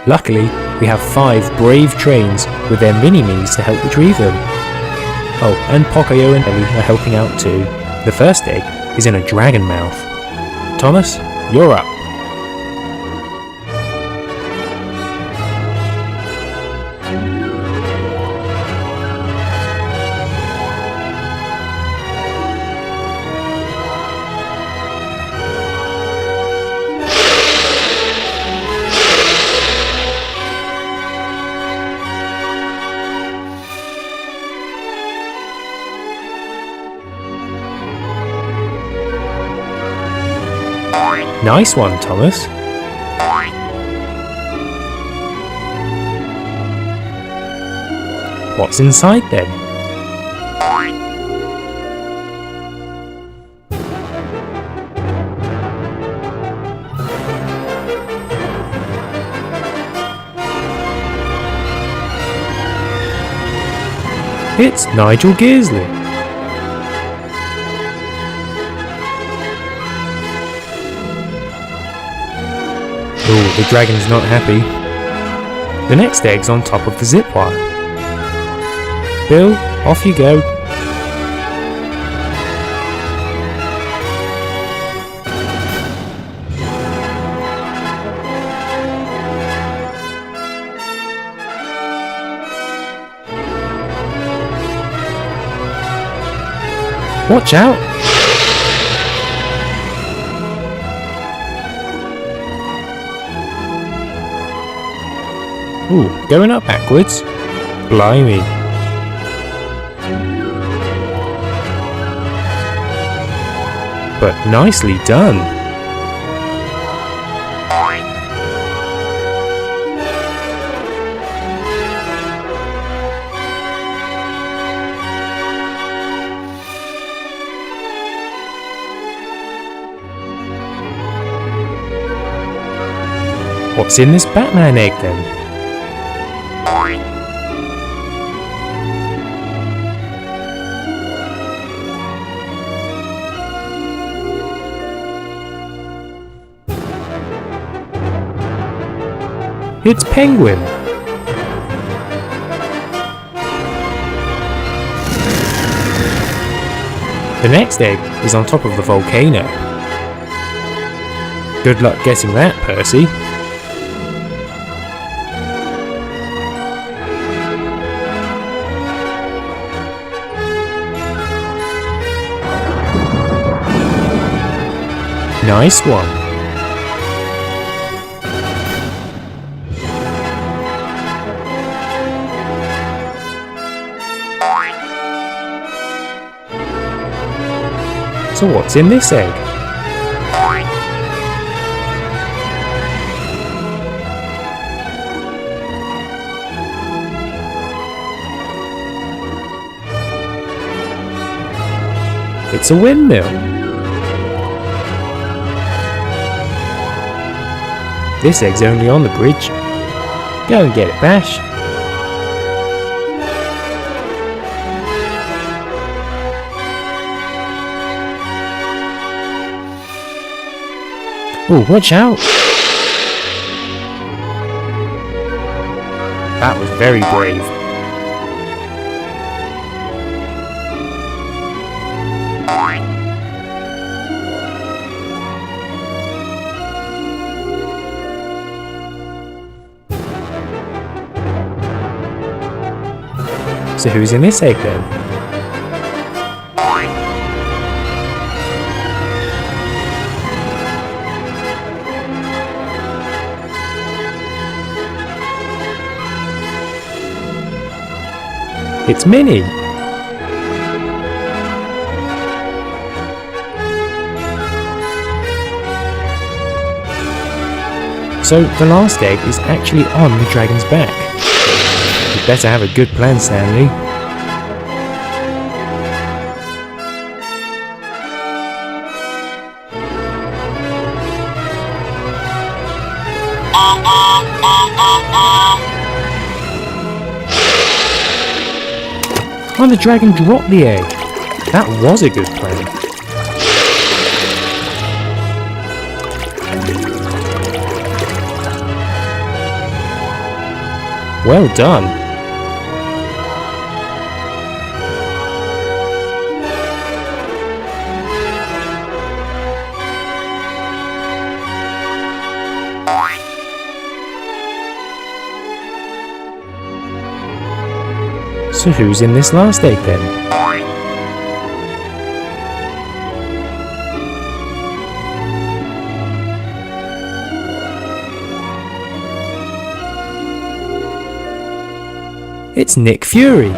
Luckily, we have 5 brave trains with their mini-me's to help retrieve them. Oh, and Pocoyo and Ellie are helping out too. The first egg is in a dragon mouth. Thomas, you're up. Nice one, Thomas. What's inside then? It's Nigel Gearsley. Oh, the dragon's not happy. The next egg's on top of the zip wire. Bill, off you go. Watch out! Ooh, going up backwards? Blimey. But nicely done. What's in this Batman egg then? It's Penguin! The next egg is on top of the volcano. Good luck getting that, Percy. Nice one. So what's in this egg? It's a windmill. This egg's only on the bridge. Go and get it, Bash. Oh, watch out! That was very brave. So who's in this egg then? It's Minnie! So the last egg is actually on the dragon's back. You'd better have a good plan, Stanley. Oh, the dragon dropped the egg. That was a good plan. Well done. So who's in this last egg then? It's Nick Fury.